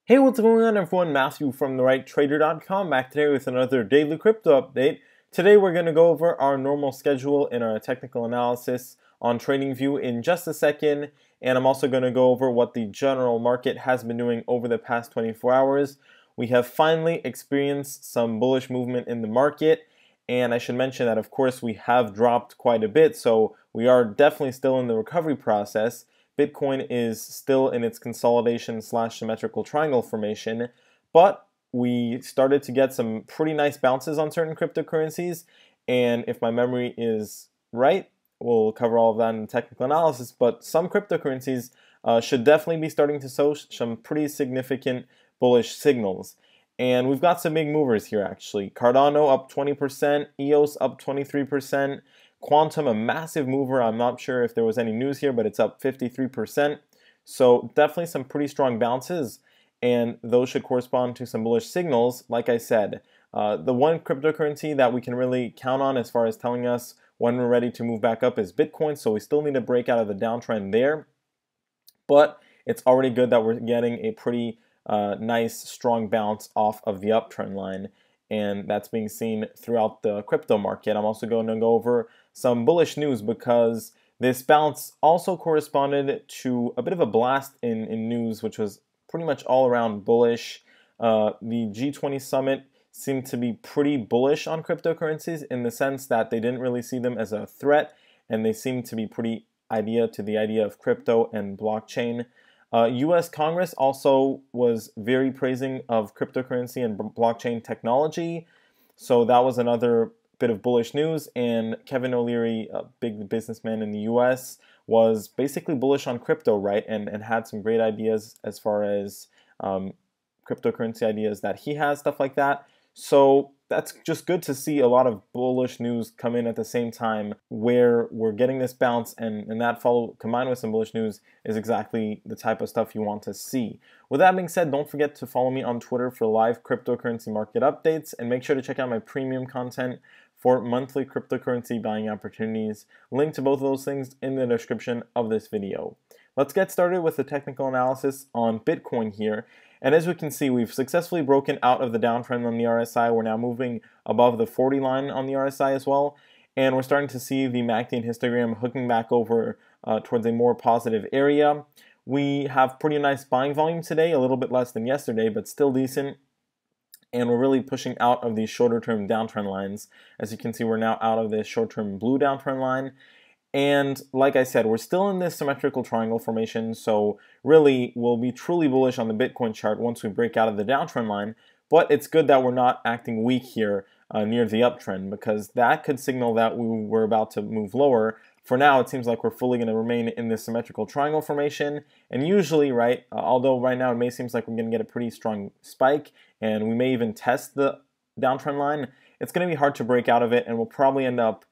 Hey, what's going on everyone? Matthew from TheRightTrader.com back today with another daily crypto update. Today we're going to go over our normal schedule in our technical analysis on TradingView in just a second, and I'm also going to go over what the general market has been doing over the past 24 hours. We have finally experienced some bullish movement in the market, and I should mention that of course we have dropped quite a bit, so we are definitely still in the recovery process. Bitcoin is still in its consolidation / symmetrical triangle formation, but we started to get some pretty nice bounces on certain cryptocurrencies, and if my memory is right, we'll cover all of that in the technical analysis, but some cryptocurrencies should definitely be starting to show some pretty significant bullish signals. And we've got some big movers here actually. Cardano up 20%, EOS up 23%, Quantum, a massive mover. I'm not sure if there was any news here, but it's up 53%. So definitely some pretty strong bounces, and those should correspond to some bullish signals. Like I said, the one cryptocurrency that we can really count on as far as telling us when we're ready to move back up is Bitcoin, so we still need to break out of the downtrend there. But it's already good that we're getting a pretty nice, strong bounce off of the uptrend line, and that's being seen throughout the crypto market. I'm also going to go over some bullish news because this bounce also corresponded to a bit of a blast in news, which was pretty much all around bullish. The G20 summit seemed to be pretty bullish on cryptocurrencies in the sense that they didn't really see them as a threat, and they seemed to be pretty idea to the idea of crypto and blockchain. US Congress also was very praising of cryptocurrency and blockchain technology, so that was another bit of bullish news. And Kevin O'Leary, a big businessman in the US, was basically bullish on crypto, right, and had some great ideas as far as cryptocurrency ideas that he has, stuff like that. So that's just good to see a lot of bullish news come in at the same time where we're getting this bounce, and that combined with some bullish news is exactly the type of stuff you want to see. With that being said, don't forget to follow me on Twitter for live cryptocurrency market updates, and make sure to check out my premium content for monthly cryptocurrency buying opportunities. Link to both of those things in the description of this video. Let's get started with the technical analysis on Bitcoin here. And as we can see, we've successfully broken out of the downtrend on the RSI. We're now moving above the 40 line on the RSI as well. And we're starting to see the MACD and histogram hooking back over towards a more positive area. We have pretty nice buying volume today, a little bit less than yesterday, but still decent. And we're really pushing out of these shorter term downtrend lines. As you can see, we're now out of this short term blue downtrend line. And like I said, we're still in this symmetrical triangle formation, so really we'll be truly bullish on the Bitcoin chart once we break out of the downtrend line. But it's good that we're not acting weak here near the uptrend, because that could signal that we were about to move lower. For now, it seems like we're fully going to remain in this symmetrical triangle formation. And usually, right, although right now it may seem like we're going to get a pretty strong spike, and we may even test the downtrend line, it's going to be hard to break out of it, and we'll probably end up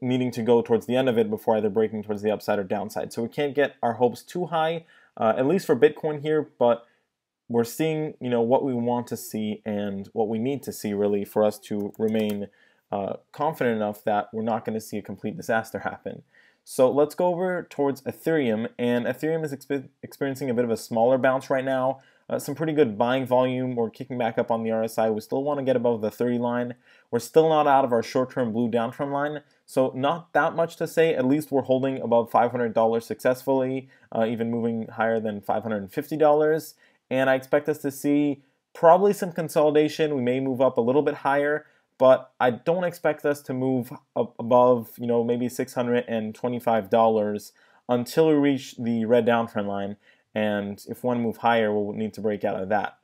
needing to go towards the end of it before either breaking towards the upside or downside. So we can't get our hopes too high, at least for Bitcoin here, but we're seeing, what we want to see and what we need to see really for us to remain confident enough that we're not going to see a complete disaster happen. So let's go over towards Ethereum, and Ethereum is experiencing a bit of a smaller bounce right now. Some pretty good buying volume. We're kicking back up on the RSI. We still want to get above the 30 line. We're still not out of our short-term blue downtrend line, so not that much to say. At least we're holding above $500 successfully, even moving higher than $550. And I expect us to see probably some consolidation. We may move up a little bit higher, but I don't expect us to move up above, maybe $625 until we reach the red downtrend line. And if one move higher, we'll need to break out of that.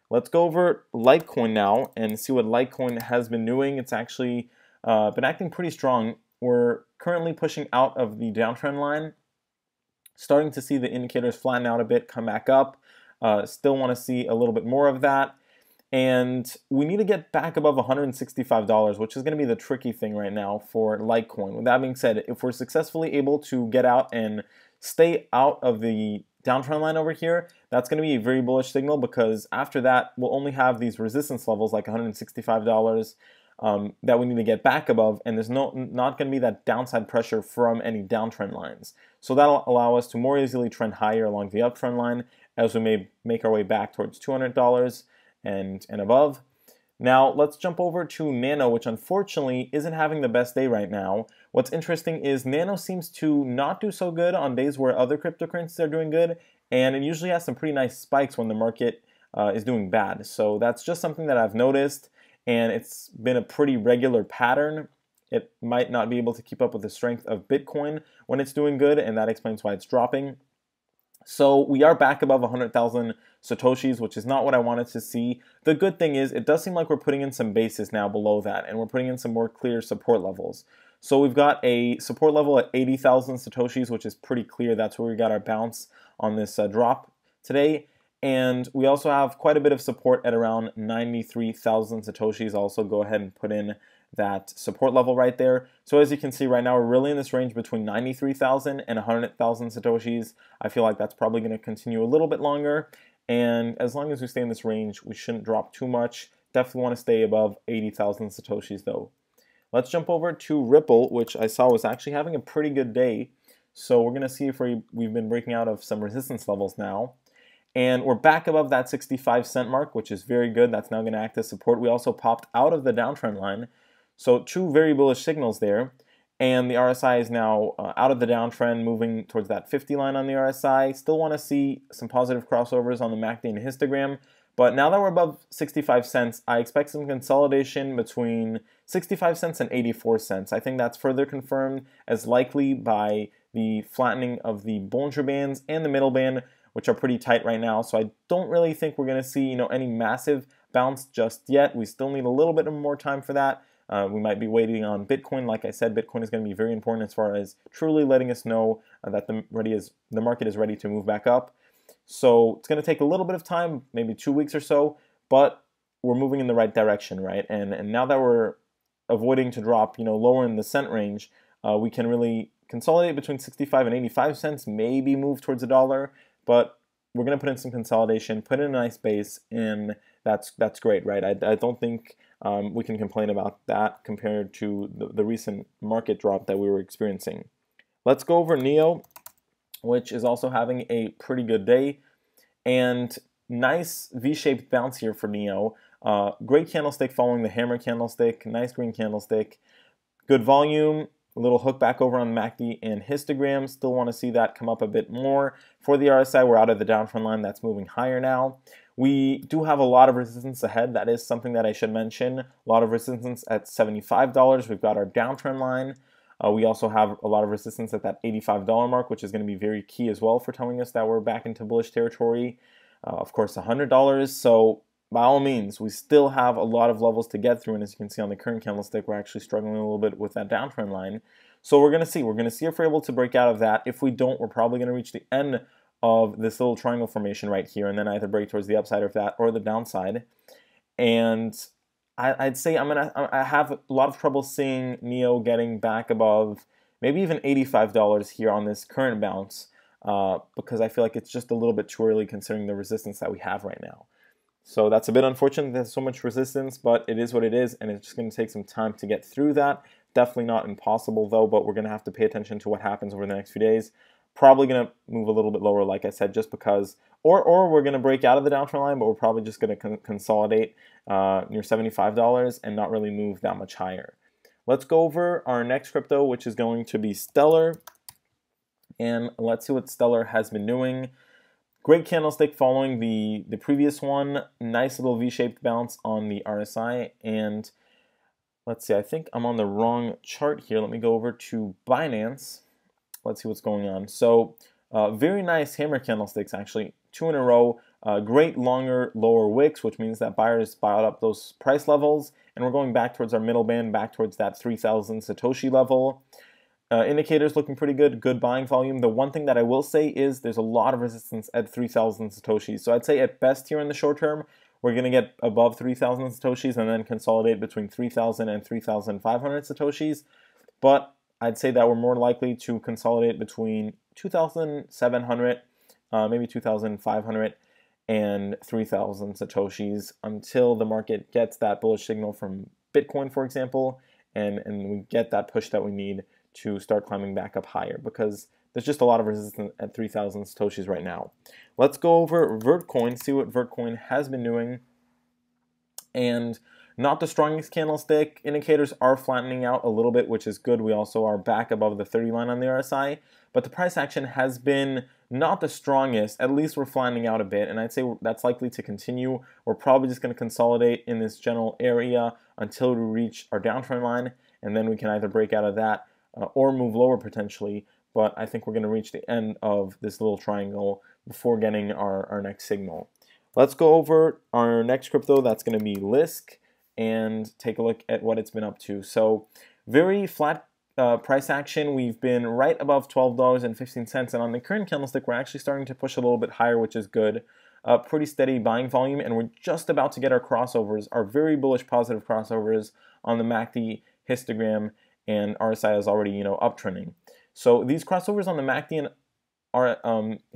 Let's go over Litecoin now and see what Litecoin has been doing. It's actually been acting pretty strong. We're currently pushing out of the downtrend line, starting to see the indicators flatten out a bit, come back up. Still want to see a little bit more of that. And we need to get back above $165, which is going to be the tricky thing right now for Litecoin. With that being said, if we're successfully able to get out and stay out of the downtrend line over here, that's going to be a very bullish signal, because after that we'll only have these resistance levels like $165 that we need to get back above, and there's not going to be that downside pressure from any downtrend lines. So that'll allow us to more easily trend higher along the uptrend line, as we may make our way back towards $200 and above. Now let's jump over to Nano, which unfortunately isn't having the best day right now. What's interesting is Nano seems to not do so good on days where other cryptocurrencies are doing good, and it usually has some pretty nice spikes when the market is doing bad. So that's just something that I've noticed, and it's been a pretty regular pattern. It might not be able to keep up with the strength of Bitcoin when it's doing good, and that explains why it's dropping. So we are back above 100,000 Satoshis, which is not what I wanted to see. The good thing is it does seem like we're putting in some bases now below that, and we're putting in some more clear support levels. So we've got a support level at 80,000 Satoshis, which is pretty clear. That's where we got our bounce on this drop today. And we also have quite a bit of support at around 93,000 Satoshis. I'll also go ahead and put in that support level right there. So as you can see right now, we're really in this range between 93,000 and 100,000 Satoshis. I feel like that's probably going to continue a little bit longer. And as long as we stay in this range, we shouldn't drop too much. Definitely want to stay above 80,000 Satoshis though. Let's jump over to Ripple, which I saw was actually having a pretty good day. So we're going to see if we've been breaking out of some resistance levels now. And we're back above that 65-cent mark, which is very good. That's now going to act as support. We also popped out of the downtrend line. So two very bullish signals there. And the RSI is now out of the downtrend, moving towards that 50 line on the RSI. Still want to see some positive crossovers on the MACD and histogram. But now that we're above 65 cents, I expect some consolidation between 65 cents and 84 cents. I think that's further confirmed as likely by the flattening of the Bollinger Bands and the middle band, which are pretty tight right now. So I don't really think we're going to see, any massive bounce just yet. We still need a little bit more time for that. We might be waiting on Bitcoin. Like I said, Bitcoin is going to be very important as far as truly letting us know that the market is ready to move back up. So it's going to take a little bit of time, maybe 2 weeks or so, but we're moving in the right direction, right? And now that we're avoiding to drop, lower in the cent range, we can really consolidate between 65 and 85 cents, maybe move towards $1, but we're going to put in some consolidation, put in a nice base, and that's great, right? I don't think we can complain about that compared to the recent market drop that we were experiencing. Let's go over Neo, which is also having a pretty good day, and nice V-shaped bounce here for Neo. Great candlestick following the hammer candlestick, nice green candlestick, good volume, a little hook back over on MACD and histogram. Still want to see that come up a bit more. For the RSI, we're out of the downtrend line. That's moving higher now. We do have a lot of resistance ahead. That is something that I should mention. A lot of resistance at $75. We've got our downtrend line. We also have a lot of resistance at that $85 mark, which is going to be very key as well for telling us that we're back into bullish territory. Of course, $100. So by all means, we still have a lot of levels to get through, and as you can see on the current candlestick, we're actually struggling a little bit with that downtrend line. So we're going to see if we're able to break out of that. If we don't, we're probably going to reach the end of this little triangle formation right here, and then either break towards the upside of that or the downside. And I'd say I have a lot of trouble seeing Neo getting back above maybe even $85 here on this current bounce, because I feel like it's just a little bit too early considering the resistance that we have right now. So that's a bit unfortunate there's so much resistance, but it is what it is, and it's just going to take some time to get through that. Definitely not impossible though, but we're going to have to pay attention to what happens over the next few days. Probably going to move a little bit lower, like I said, just because, or we're going to break out of the downtrend line, but we're probably just going to consolidate near $75 and not really move that much higher. Let's go over our next crypto, which is going to be Stellar, and let's see what Stellar has been doing. Great candlestick following the previous one. Nice little V-shaped bounce on the RSI. And let's see, I think I'm on the wrong chart here. Let me go over to Binance. Let's see what's going on. So very nice hammer candlesticks, actually. 2 in a row. Great longer, lower wicks, which means that buyers bought up those price levels. And we're going back towards our middle band, back towards that 3,000 Satoshi level. Indicators looking pretty good, good buying volume. The one thing that I will say is there's a lot of resistance at 3,000 Satoshis. So I'd say at best here in the short term, we're going to get above 3,000 Satoshis and then consolidate between 3,000 and 3,500 Satoshis. But I'd say that we're more likely to consolidate between 2,700, maybe 2,500 and 3,000 Satoshis until the market gets that bullish signal from Bitcoin, for example, and we get that push that we need to start climbing back up higher, because there's just a lot of resistance at 3,000 Satoshis right now. Let's go over Vertcoin, see what Vertcoin has been doing. And not the strongest candlestick. Indicators are flattening out a little bit, which is good. We also are back above the 30 line on the RSI, but the price action has been not the strongest. At least we're flattening out a bit, and I'd say that's likely to continue. We're probably just going to consolidate in this general area until we reach our downtrend line, and then we can either break out of that or move lower potentially. But I think we're going to reach the end of this little triangle before getting our next signal. Let's go over our next crypto. That's going to be Lisk, and take a look at what it's been up to. So very flat price action. We've been right above $12.15, and on the current candlestick, we're actually starting to push a little bit higher, which is good. Pretty steady buying volume, and we're just about to get our crossovers, our very bullish positive crossovers on the MACD, histogram, and RSI is already uptrending. So these crossovers on the MACD and our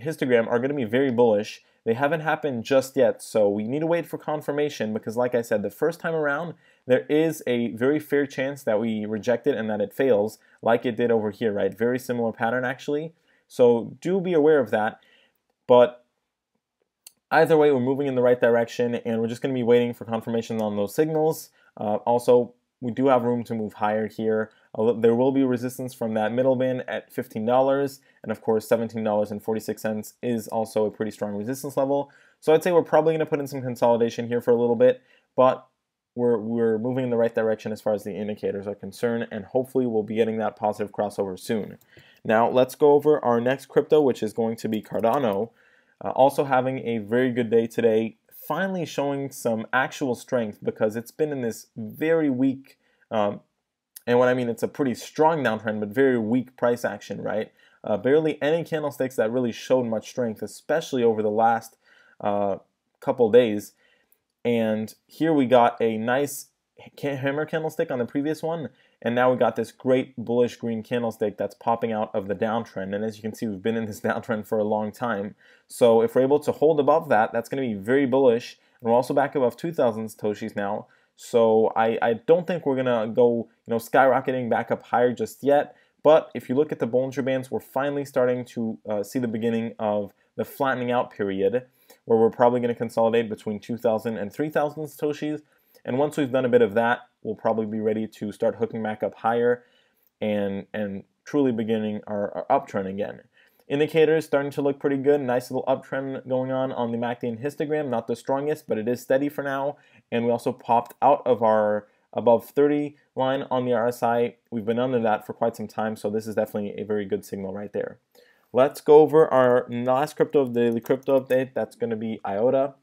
histogram are going to be very bullish. They haven't happened just yet, so we need to wait for confirmation because, like I said, the first time around, there is a very fair chance that we reject it and that it fails, like it did over here, right? Very similar pattern, actually. So do be aware of that. But either way, we're moving in the right direction, and we're just going to be waiting for confirmation on those signals. Also, we do have room to move higher here. There will be resistance from that middle band at $15, and of course $17.46 is also a pretty strong resistance level. So I'd say we're probably going to put in some consolidation here for a little bit, but we're moving in the right direction as far as the indicators are concerned, and hopefully we'll be getting that positive crossover soon. Now let's go over our next crypto, which is going to be Cardano. Also having a very good day today, finally showing some actual strength because it's been in this very weak, and what I mean, it's a pretty strong downtrend, but very weak price action, right? Barely any candlesticks that really showed much strength, especially over the last couple days. And here we got a nice hammer candlestick on the previous one, and now we got this great bullish green candlestick that's popping out of the downtrend. And as you can see, we've been in this downtrend for a long time. So if we're able to hold above that, that's going to be very bullish. And we're also back above 2,000 Satoshis now. So I don't think we're gonna go skyrocketing back up higher just yet. But if you look at the Bollinger Bands, we're finally starting to see the beginning of the flattening out period, where we're probably going to consolidate between 2,000 and 3,000 Satoshis. And once we've done a bit of that, we'll probably be ready to start hooking back up higher and truly beginning our uptrend again. Indicators starting to look pretty good. Nice little uptrend going on the MACD and histogram. Not the strongest, but it is steady for now. And we also popped out of our above 30 line on the RSI. We've been under that for quite some time, so this is definitely a very good signal right there. Let's go over our last crypto of the daily crypto update. That's going to be Iota.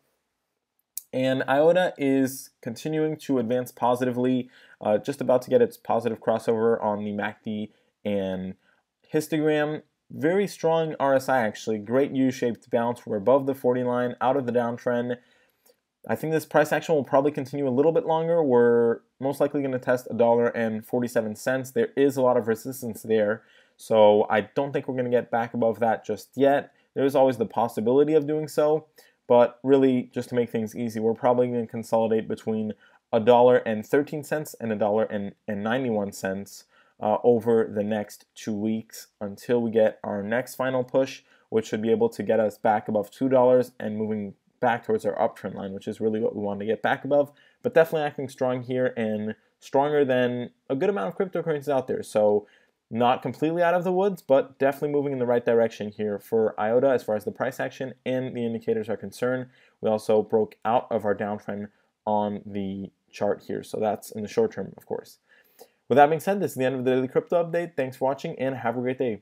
And Iota is continuing to advance positively, just about to get its positive crossover on the MACD and histogram. Very strong RSI actually, great U-shaped bounce. We're above the 40 line, out of the downtrend. I think this price action will probably continue a little bit longer. We're most likely going to test $1.47. There is a lot of resistance there, so I don't think we're going to get back above that just yet. There's always the possibility of doing so, but really, just to make things easy, we're probably going to consolidate between $1.13 and $1.91 over the next 2 weeks until we get our next final push, which should be able to get us back above $2 and moving back towards our uptrend line, which is really what we want to get back above. But definitely acting strong here, and stronger than a good amount of cryptocurrencies out there. So not completely out of the woods, but definitely moving in the right direction here for Iota as far as the price action and the indicators are concerned. We also broke out of our downtrend on the chart here, so that's in the short term, of course. With that being said, this is the end of the daily crypto update. Thanks for watching, and have a great day.